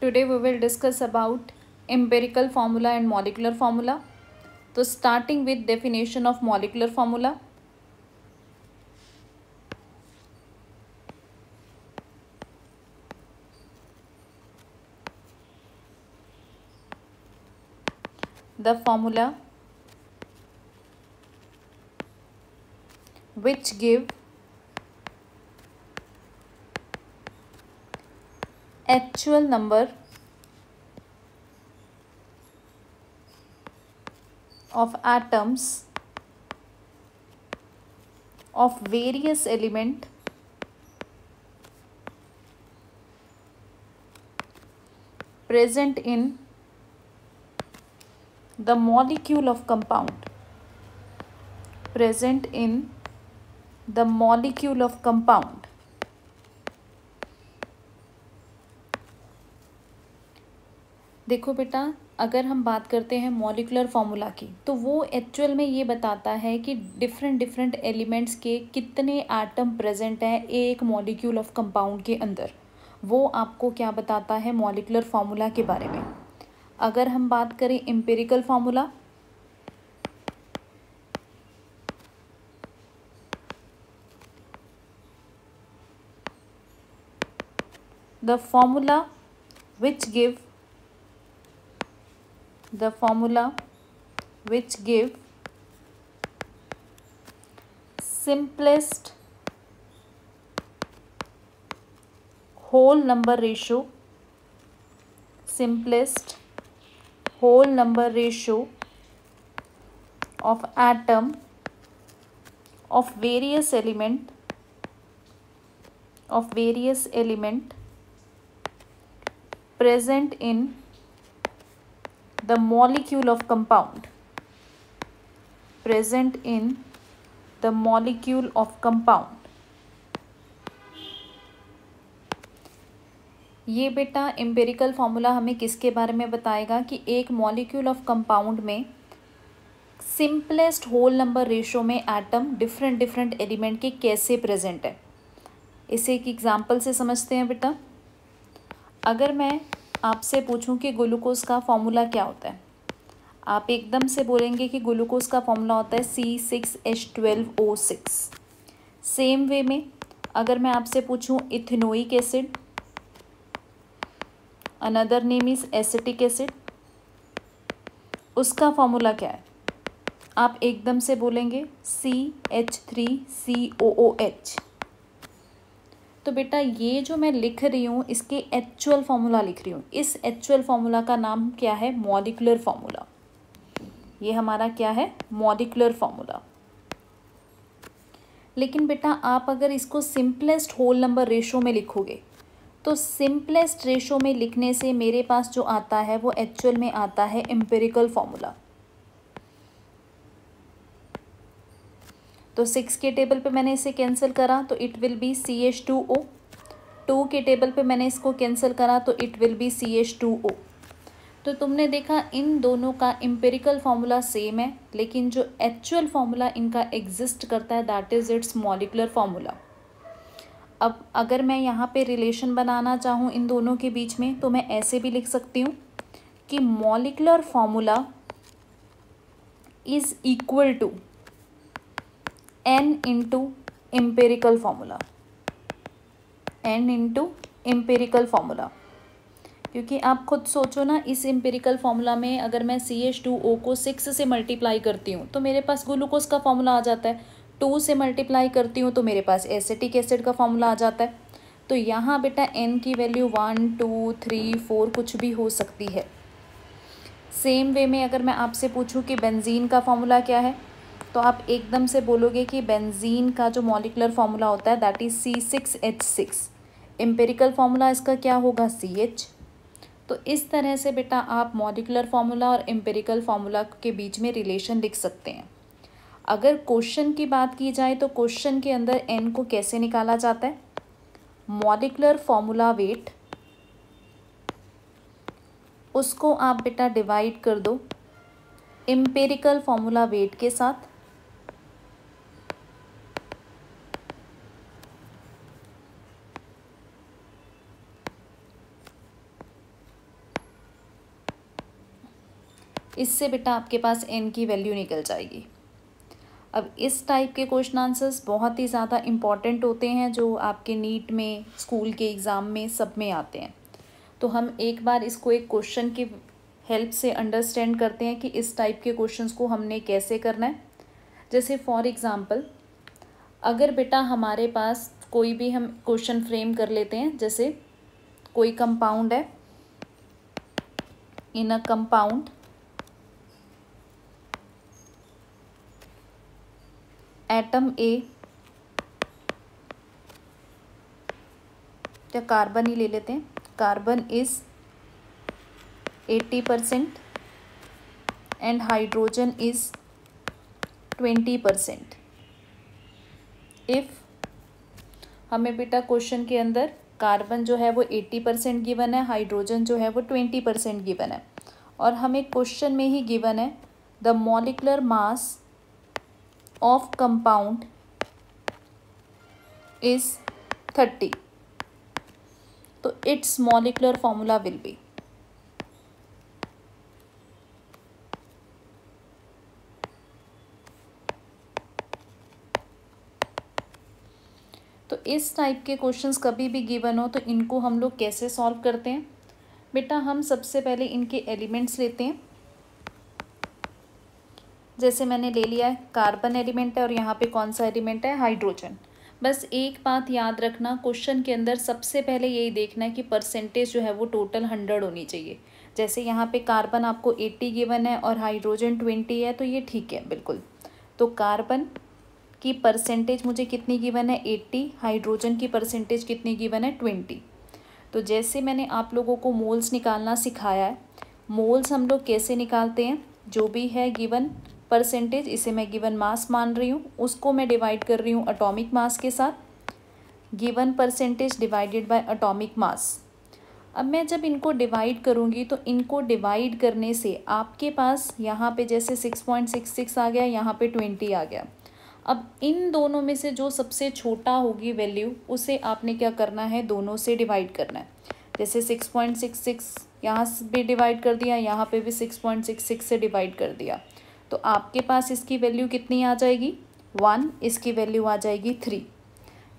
Today we will discuss about empirical formula and molecular formula. So starting with definition of molecular formula. The formula which give actual number of atoms of various element present in the molecule of compound. Present in the molecule of compound. देखो बेटा, अगर हम बात करते हैं molecular formula की तो वो एक्चुअल में ये बताता है कि डिफरेंट एलिमेंट्स के कितने एटम प्रेजेंट हैं एक मॉलिक्यूल ऑफ कंपाउंड के अंदर। वो आपको क्या बताता है मॉलिक्यूलर फार्मूला के बारे में। अगर हम बात करें empirical formula, the formula which give simplest whole number ratio of atom of various element present in the molecule of compound. Present in the molecule of compound. ये बेटा एम्पिरिकल फार्मूला हमें किसके बारे में बताएगा कि एक मॉलिक्यूल ऑफ कंपाउंड में सिंपलेस्ट होल नंबर रेशो में एटम डिफरेंट एलिमेंट के कैसे प्रेजेंट है। इसे एक एग्जांपल से समझते हैं बेटा। अगर मैं आपसे पूछूं कि ग्लूकोज का फॉर्मूला क्या होता है, आप एकदम से बोलेंगे कि ग्लूकोज का फॉर्मूला होता है C6H12O6। सेम वे में अगर मैं आपसे पूछूं ethanoic acid, another name is acetic acid, उसका फॉर्मूला क्या है, आप एकदम से बोलेंगे CH3COOH। तो बेटा ये जो मैं लिख रही हूँ इसके एक्चुअल फार्मूला लिख रही हूँ। इस एक्चुअल फार्मूला का नाम क्या है, मॉलिक्यूलर फार्मूला। ये हमारा क्या है, मॉलिक्यूलर फार्मूला। लेकिन बेटा आप अगर इसको सिंपलेस्ट होल नंबर रेशो में लिखोगे तो सिंपलेस्ट रेशो में लिखने से मेरे पास जो आता है वो एक्चुअल में आता है एम्पिरिकल फार्मूला। तो 6 के टेबल पे मैंने इसे कैंसिल करा तो इट विल बी CH2O। 2 के टेबल पे मैंने इसको कैंसिल करा तो इट विल बी CH2O। तो तुमने देखा इन दोनों का एम्पिरिकल फार्मूला सेम है, लेकिन जो एक्चुअल फार्मूला इनका एग्जिस्ट करता है that is it's molecular formula. अब अगर मैं यहाँ पे रिलेशन बनाना चाहूँ इन दोनों के बीच में तो मैं ऐसे भी लिख सकती हूँ कि molecular formula is equal to N into empirical formula. N into empirical formula, क्योंकि आप खुद सोचो ना, इस एम्पेरिकल फार्मूला में अगर मैं CH2O को 6 से मल्टीप्लाई करती हूँ तो मेरे पास ग्लूकोज का फार्मूला आ जाता है। 2 से मल्टीप्लाई करती हूँ तो मेरे पास एसिटिक एसिड का फार्मूला आ जाता है। तो यहाँ बेटा N की वैल्यू 1 2 3 4 कुछ भी हो सकती है। सेम वे में अगर मैं आपसे पूछूँ कि बेंजीन का फार्मूला क्या है तो आप एकदम से बोलोगे कि बेंजीन का जो मॉलिक्यूलर फार्मूला होता है that is C6H6। Empirical formula इसका क्या होगा, CH। तो इस तरह से बेटा आप मॉलिक्यूलर फार्मूला और एम्पिरिकल फार्मूला के बीच में रिलेशन लिख सकते हैं। अगर क्वेश्चन की बात की जाए तो क्वेश्चन के अंदर N को कैसे निकाला जाता है, मॉलिक्यूलर फार्मूला वेट, उसको आप बेटा डिवाइड कर दो एम्पिरिकल फार्मूला वेट के साथ। इससे बेटा आपके पास n की वैल्यू निकल जाएगी। अब इस टाइप के क्वेश्चन आंसर्स बहुत ही ज़्यादा इम्पॉर्टेंट होते हैं, जो आपके नीट में, स्कूल के एग्ज़ाम में, सब में आते हैं। तो हम एक बार इसको एक क्वेश्चन की हेल्प से अंडरस्टैंड करते हैं कि इस टाइप के क्वेश्चंस को हमने कैसे करना है। जैसे फॉर एग्ज़ाम्पल, अगर बेटा हमारे पास कोई भी, हम क्वेश्चन फ्रेम कर लेते हैं, जैसे कोई कंपाउंड है, इन अ कंपाउंड एटम ए, या कार्बन ही ले लेते हैं, carbon is 80% and hydrogen is 20%। If हमें बेटा क्वेश्चन के अंदर कार्बन जो है वो 80% गिवन है, हाइड्रोजन जो है वो 20% गिवन है, और हमें क्वेश्चन में ही गिवन है the molecular mass of compound is 30, तो it's molecular formula will be, तो इस टाइप के क्वेश्चंस कभी भी गिवन हो तो इनको हम लोग कैसे सॉल्व करते हैं बेटा। हम सबसे पहले इनके एलिमेंट्स लेते हैं। जैसे मैंने ले लिया है, कार्बन एलिमेंट है और यहाँ पे कौन सा एलिमेंट है, हाइड्रोजन। बस एक बात याद रखना, क्वेश्चन के अंदर सबसे पहले यही देखना है कि परसेंटेज जो है वो टोटल 100 होनी चाहिए। जैसे यहाँ पे कार्बन आपको 80 गिवन है और हाइड्रोजन 20 है, तो ये ठीक है बिल्कुल। तो कार्बन की परसेंटेज मुझे कितनी गिवन है, 80, हाइड्रोजन की परसेंटेज कितनी गिवन है, 20। तो जैसे मैंने आप लोगों को मोल्स निकालना सिखाया है, मोल्स हम लोग कैसे निकालते हैं, जो भी है गिवन परसेंटेज, इसे मैं गिवन मास मान रही हूँ, उसको मैं डिवाइड कर रही हूँ एटॉमिक मास के साथ, given percentage divided by atomic mass. अब मैं जब इनको डिवाइड करूँगी तो इनको डिवाइड करने से आपके पास यहाँ पे जैसे 6.66 आ गया, यहाँ पे 20 आ गया। अब इन दोनों में से जो सबसे छोटा होगी वैल्यू, उसे आपने क्या करना है, दोनों से डिवाइड करना है। जैसे 6.66 यहाँ भी डिवाइड कर दिया, यहाँ पे भी 6.66 से डिवाइड कर दिया, तो आपके पास इसकी वैल्यू कितनी आ जाएगी, 1, इसकी वैल्यू आ जाएगी 3।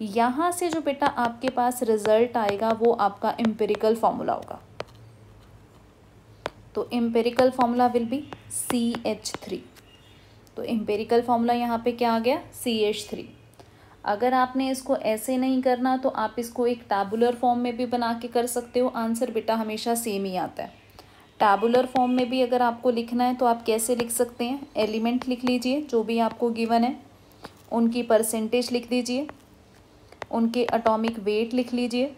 यहाँ से जो बेटा आपके पास रिजल्ट आएगा वो आपका एम्पिरिकल फॉर्मूला होगा। तो empirical formula will be CH3। तो एम्पिरिकल फॉर्मूला यहाँ पे क्या आ गया, CH3। अगर आपने इसको ऐसे नहीं करना तो आप इसको एक टैबुलर फॉर्म में भी बना के कर सकते हो, आंसर बेटा हमेशा सेम ही आता है। टैबुलर फॉर्म में भी अगर आपको लिखना है तो आप कैसे लिख सकते हैं, एलिमेंट लिख लीजिए जो भी आपको गिवन है, उनकी परसेंटेज लिख दीजिए, उनके एटॉमिक वेट लिख लीजिए,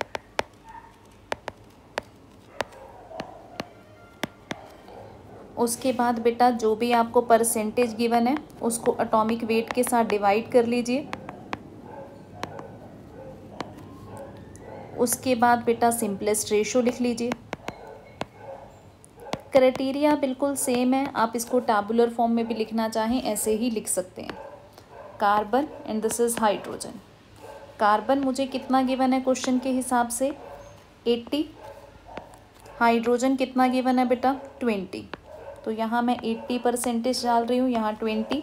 उसके बाद बेटा जो भी आपको परसेंटेज गिवन है उसको एटॉमिक वेट के साथ डिवाइड कर लीजिए। उसके बाद बेटा सिंपलेस्ट रेशो लिख लीजिए। क्राइटेरिया बिल्कुल सेम है, आप इसको टैबुलर फॉर्म में भी लिखना चाहें ऐसे ही लिख सकते हैं। Carbon and this is hydrogen. Carbon मुझे कितना गिवन है क्वेश्चन के हिसाब से, 80। हाइड्रोजन कितना गिवन है बेटा, 20। तो यहाँ मैं 80 परसेंटेज डाल रही हूँ, यहाँ 20।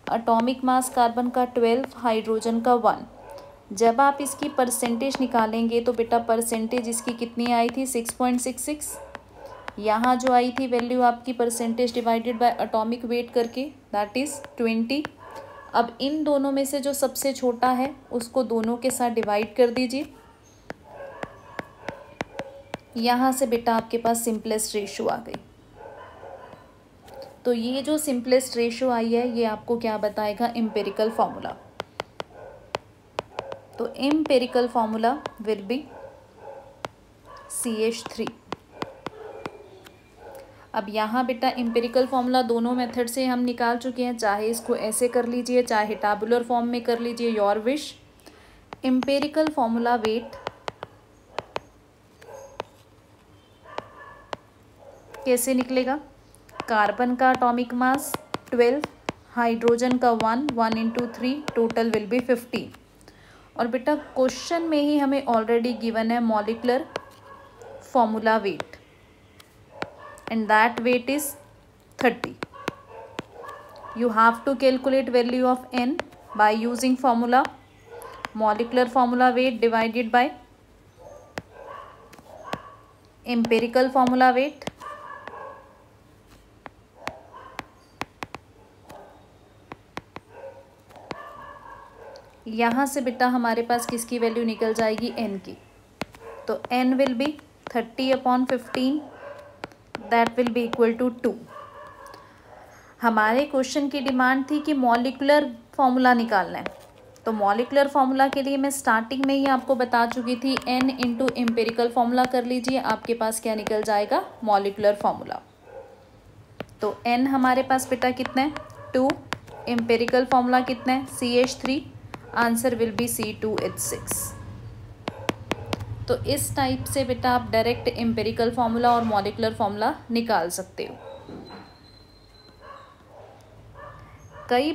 एटॉमिक मास कार्बन का 12, हाइड्रोजन का 1। जब आप इसकी परसेंटेज निकालेंगे तो बेटा परसेंटेज इसकी कितनी आई थी, 6.66। यहाँ जो आई थी वैल्यू आपकी percentage divided by atomic weight करके, दैट इज़ 20। अब इन दोनों में से जो सबसे छोटा है उसको दोनों के साथ डिवाइड कर दीजिए। यहाँ से बेटा आपके पास सिंपलेस्ट रेशो आ गई। तो ये जो सिंपलेस्ट रेशो आई है ये आपको क्या बताएगा, एम्पिरिकल फॉर्मूला। तो empirical formula will be CH3। अब यहाँ बेटा एम्पिरिकल फॉर्मूला दोनों मेथड से हम निकाल चुके हैं, चाहे इसको ऐसे कर लीजिए चाहे टैबुलर फॉर्म में कर लीजिए, your wish. Empirical formula wait कैसे निकलेगा, कार्बन का एटॉमिक मास 12, हाइड्रोजन का 1, 1 × 3, टोटल विल बी 50। और बेटा क्वेश्चन में ही हमें ऑलरेडी गिवन है molecular formula weight, and that weight is 30. You have to calculate value of n by using formula molecular formula weight divided by empirical formula weight. यहाँ से बेटा हमारे पास किसकी वैल्यू निकल जाएगी, n की. तो n will be 30/15, that will be equal to 2. हमारे क्वेश्चन की डिमांड थी कि मॉलिकुलर फॉर्मूला निकालना है. तो मॉलिकुलर फॉर्मूला के लिए मैं स्टार्टिंग में ही आपको बता चुकी थी, n इंटू एम्पेरिकल फॉर्मूला कर लीजिए, आपके पास क्या निकल जाएगा, मॉलिकुलर फॉर्मूला. तो n हमारे पास बेटा कितना है, 2. एम्पेरिकल फॉर्मूला कितना है, CH3. Answer will be C2H6. तो इस टाइप से बेटा आप डायरेक्ट एम्पेरिकल फॉर्मूला और मॉलिकुलर फॉर्मूला निकाल सकते हो. कई